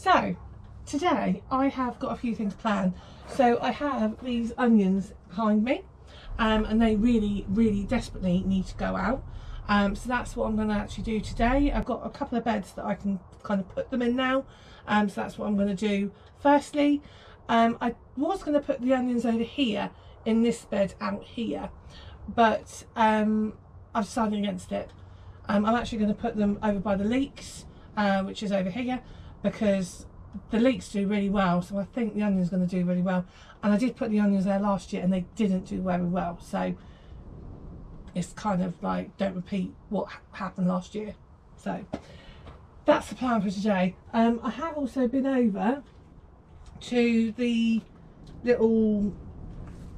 So today I have got a few things planned. So I have these onions behind me, and they really desperately need to go out. So that's what I'm going to actually do today. I've got a couple of beds that I can kind of put them in now. So that's what I'm going to do firstly. I was going to put the onions over here in this bed out here, but I've decided against it. I'm actually going to put them over by the leeks, which is over here, because the leeks do really well, so I think the onions are going to do really well. And I did put the onions there last year and they didn't do very well, so it's kind of like, don't repeat what happened last year. So that's the plan for today. I have also been over to the little,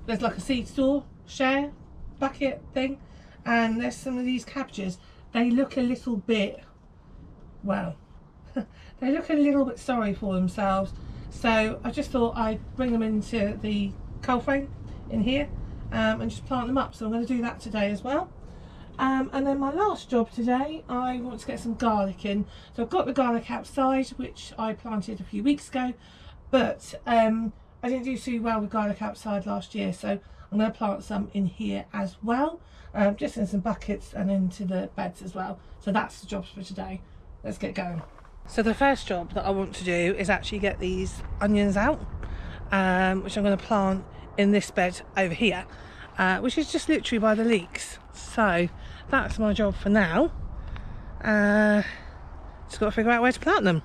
there's like a seed store share bucket thing, and there's some of these cabbages. They look a little bit, well, they look a little bit sorry for themselves, so I just thought I'd bring them into the cold frame in here and just plant them up. So I'm going to do that today as well. And then my last job today, I want to get some garlic in. So I've got the garlic outside, which I planted a few weeks ago, but I didn't do too well with garlic outside last year, so I'm going to plant some in here as well, just in some buckets and into the beds as well. So that's the jobs for today. Let's get going. So the first job that I want to do is actually get these onions out, which I'm going to plant in this bed over here, which is just literally by the leeks. So that's my job for now. Just got to figure out where to plant them.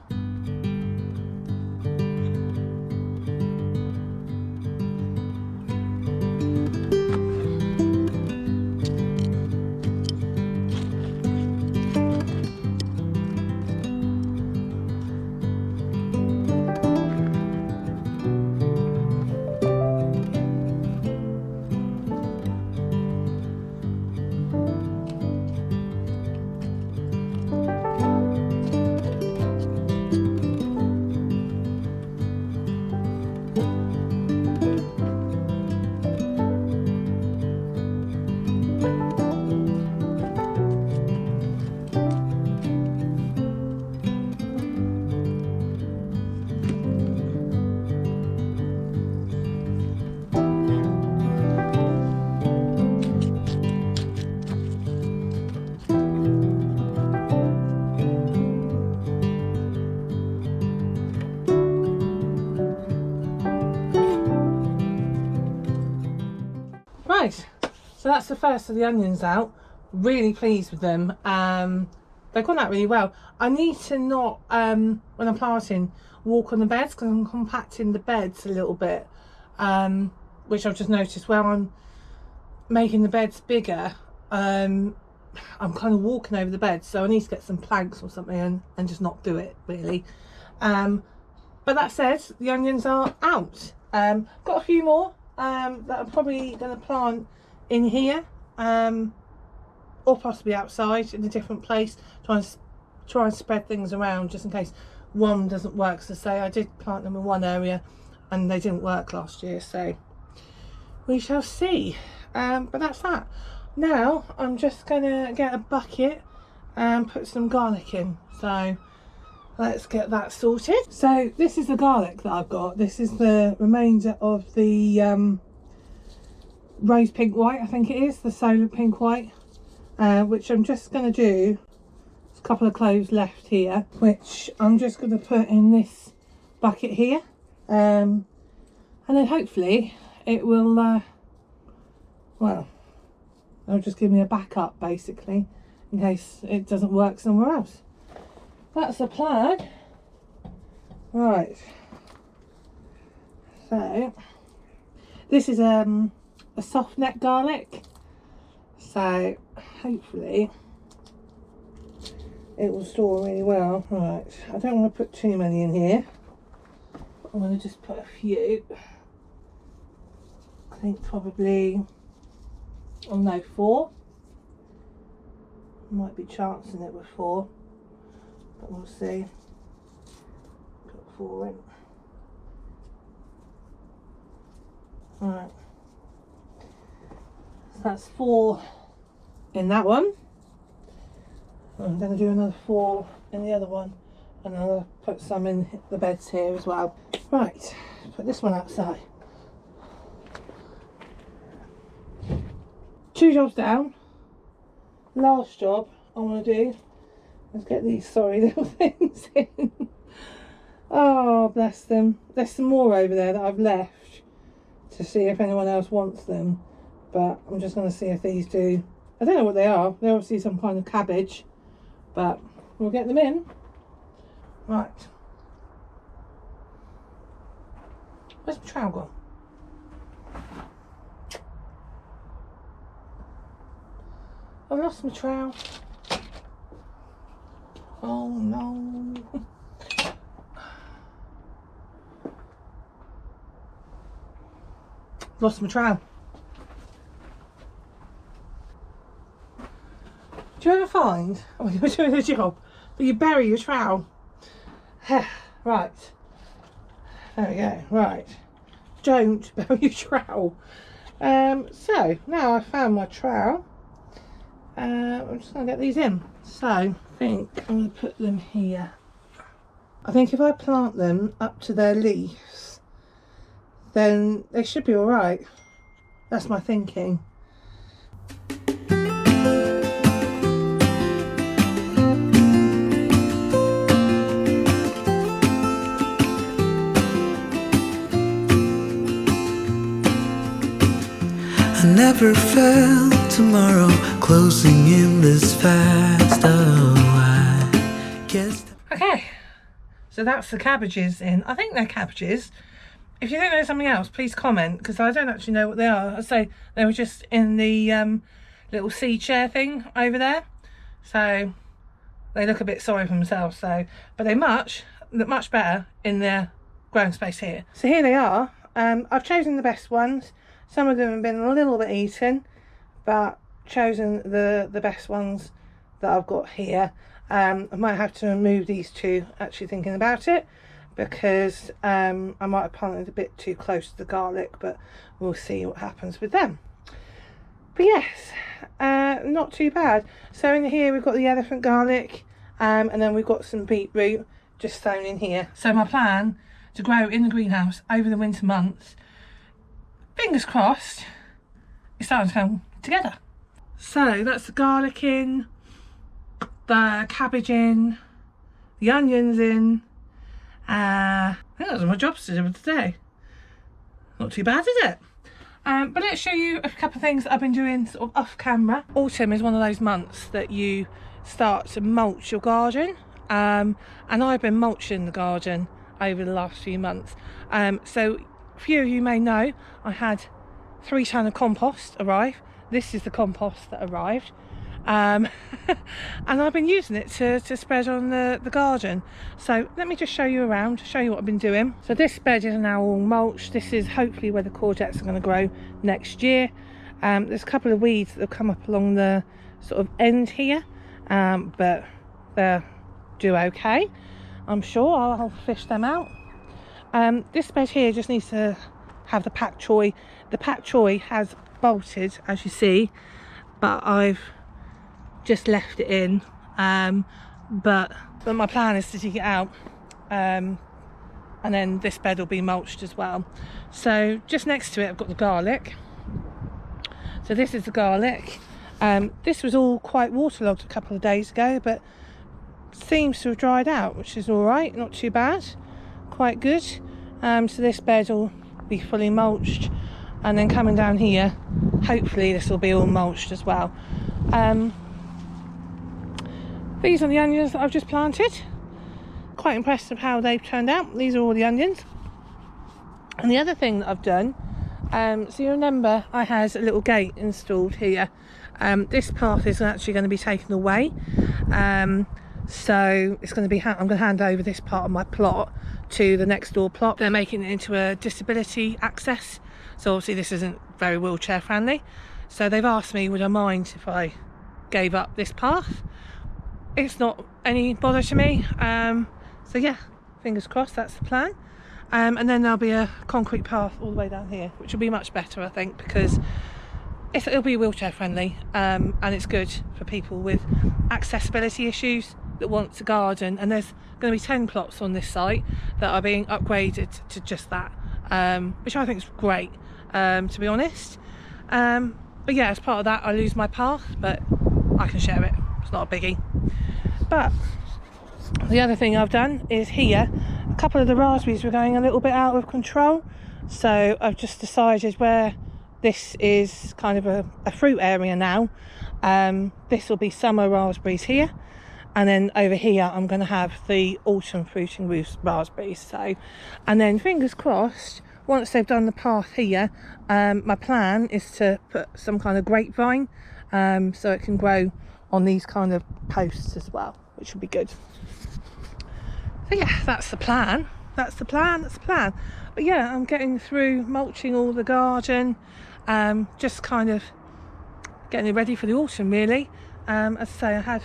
Right, so that's the first of the onions out. Really pleased with them. They've gone out really well. I need to not, when I'm planting, walk on the beds, because I'm compacting the beds a little bit, which I've just noticed where I'm making the beds bigger. I'm kind of walking over the beds, so I need to get some planks or something and just not do it really. But that said, the onions are out. Got a few more that I'm probably going to plant in here, or possibly outside in a different place. Try and spread things around just in case one doesn't work. So say I did plant them in one area and they didn't work last year, so we shall see. But that's that. Now I'm just gonna get a bucket and put some garlic in, so let's get that sorted. So this is the garlic that I've got. This is the remainder of the rose pink white, I think it is, the solar pink white, which I'm just going to do. There's a couple of cloves left here, which I'm just going to put in this bucket here, and then hopefully it will, well, it'll just give me a backup basically in case it doesn't work somewhere else. That's the plan. Right, so this is a soft neck garlic, so hopefully it will store really well. Right, I don't want to put too many in here, I'm going to just put a few. I think probably, oh no, 4. Might be chancing it with 4, but we'll see. Put 4 in. Alright, so that's 4 in that one. I'm going to do another 4 in the other one, and I'll put some in the beds here as well. Right, put this one outside. 2 jobs down. Last job I want to do is get these sorry little things in. Oh, bless them. There's some more over there that I've left to see if anyone else wants them, but I'm just going to see if these do. I don't know what they are. They're obviously some kind of cabbage, but we'll get them in. Right. Where's my trowel gone? I've lost my trowel. Oh no. Lost my trowel. Do you ever find when you're doing a job that you bury your trowel? Right. There we go. Right. Don't bury your trowel. So now I've found my trowel. I'm just going to get these in. So I think I'm going to put them here. I think if I plant them up to their leaves, then they should be alright. That's my thinking. I never felt tomorrow closing in this fast. Oh, I guess. Okay, so that's the cabbages in. I think they're cabbages. If you think there's something else, please comment, because I don't actually know what they are. I say they were just in the little seed share thing over there, so they look a bit sorry for themselves. So, but they look much better in their growing space here. So here they are. I've chosen the best ones. Some of them have been a little bit eaten, but chosen the best ones that I've got here. I might have to remove these two, actually thinking about it, because I might have planted a bit too close to the garlic, but we'll see what happens with them. But yes, not too bad. So in here we've got the elephant garlic, and then we've got some beetroot just sown in here. So my plan to grow in the greenhouse over the winter months, fingers crossed, it's starting to come together. So that's the garlic in, the cabbage in, the onions in. I think those are my jobs to do today. Not too bad, is it? But let's show you a couple of things that I've been doing sort of off camera. Autumn is one of those months that you start to mulch your garden, and I've been mulching the garden over the last few months. So a few of you may know I had 3 tons of compost arrive. This is the compost that arrived, and I've been using it to spread on the garden. So let me just show you around, show you what I've been doing. So this bed is now all mulched. This is hopefully where the courgettes are going to grow next year. There's a couple of weeds that have come up along the sort of end here, but they'll do okay. I'm sure I'll fish them out. This bed here just needs to have the pak choi. The pak choi has bolted, as you see, but I've just left it in. But my plan is to dig it out, and then this bed will be mulched as well. So just next to it I've got the garlic. So this is the garlic. This was all quite waterlogged a couple of days ago, but seems to have dried out, which is all right, not too bad, quite good. So this bed will be fully mulched, and then coming down here, hopefully this will be all mulched as well. These are the onions that I've just planted. Quite impressed with how they've turned out. These are all the onions. And the other thing that I've done, so you remember I had a little gate installed here. This path is actually going to be taken away. So it's going to be, I'm going to hand over this part of my plot to the next door plot. They're making it into a disability access, so obviously this isn't very wheelchair friendly. So they've asked me would I mind if I gave up this path. It's not any bother to me. So yeah, fingers crossed, that's the plan. And then there'll be a concrete path all the way down here, which will be much better, I think, because it'll be wheelchair friendly, and it's good for people with accessibility issues that wants a garden, and there's going to be 10 plots on this site that are being upgraded to just that, which I think is great, to be honest. But yeah, as part of that I lose my path, but I can share it, it's not a biggie. But the other thing I've done is here, a couple of the raspberries were going a little bit out of control, so I've just decided where this is kind of a fruit area now, this will be summer raspberries here, and then over here I'm going to have the autumn fruiting raspberries. So, and then fingers crossed, once they've done the path here, my plan is to put some kind of grapevine, so it can grow on these kind of posts as well, which would be good. So yeah, that's the plan. That's the plan. But yeah, I'm getting through mulching all the garden, just kind of getting it ready for the autumn really. As I say, I had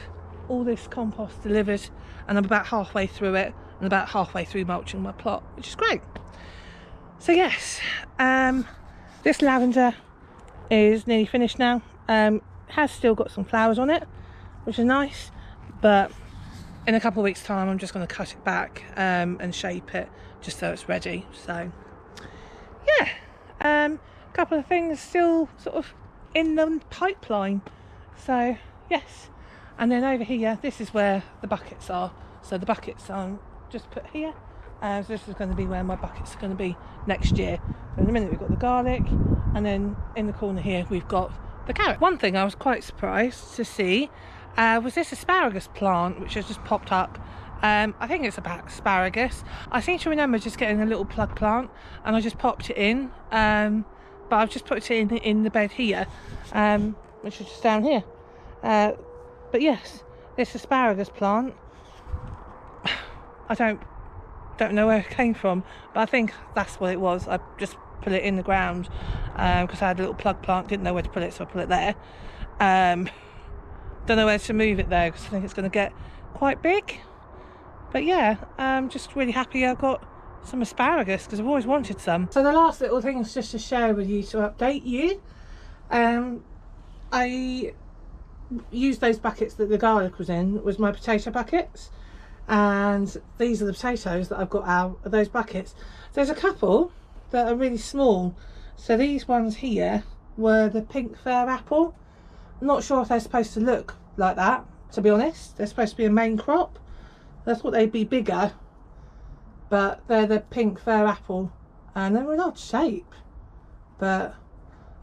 all this compost delivered and I'm about halfway through it, and about halfway through mulching my plot, which is great. So yes, this lavender is nearly finished now. Has still got some flowers on it, which is nice, but in a couple of weeks time I'm just going to cut it back and shape it just so it's ready. So yeah, a couple of things still sort of in the pipeline. So yes, and then over here, this is where the buckets are. So the buckets are just put here, so this is going to be where my buckets are going to be next year. So in a minute we've got the garlic, and then in the corner here we've got the carrot. One thing I was quite surprised to see was this asparagus plant which has just popped up. I think it's about asparagus. I seem to remember just getting a little plug plant and I just popped it in, but I've just put it in the bed here, which is just down here. But yes, this asparagus plant, I don't know where it came from, but I think that's what it was. I just put it in the ground because I had a little plug plant, didn't know where to put it, so I put it there. Don't know where to move it though, because I think it's going to get quite big. But yeah, I'm just really happy I've got some asparagus because I've always wanted some. So the last little thing is just to share with you, to update you. I used those buckets that the garlic was in, was my potato buckets, and these are the potatoes that I've got out of those buckets. There's a couple that are really small, so these ones here were the pink fir apple. I'm not sure if they're supposed to look like that, to be honest. They're supposed to be a main crop. I thought they'd be bigger, but they're the pink fir apple, and they're an odd shape. But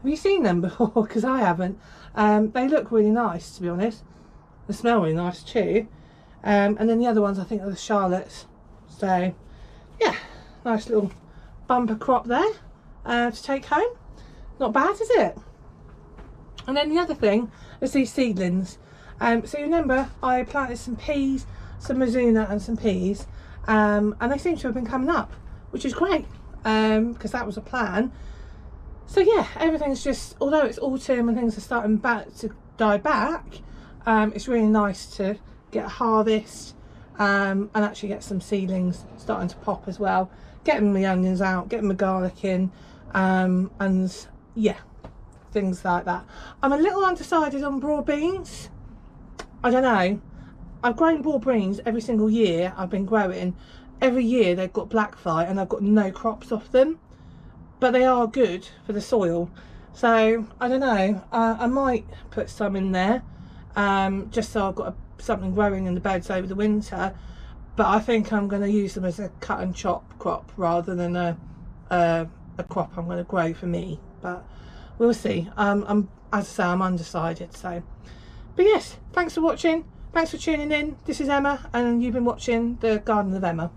have you seen them before? Because I haven't. They look really nice, to be honest. They smell really nice too. And then the other ones I think are the Charlottes. So yeah, nice little bumper crop there to take home. Not bad, is it? And then the other thing is these seedlings. So you remember I planted some peas, some Mizuna and some peas, and they seem to have been coming up, which is great, because that was a plan. So yeah, everything's just, although it's autumn and things are starting back to die back, it's really nice to get a harvest and actually get some seedlings starting to pop as well, getting the onions out, getting the garlic in, and yeah, things like that. I'm a little undecided on broad beans. I don't know. I've grown broad beans every single year I've been growing. Every year they've got black fly and I've got no crops off them, but they are good for the soil. So I don't know, I might put some in there, just so I've got something growing in the beds over the winter. But I think I'm going to use them as a cut and chop crop rather than a crop I'm going to grow for me. But we'll see. As I say, I'm undecided. So, but yes, thanks for watching. Thanks for tuning in. This is Emma, and you've been watching The Garden of Emma.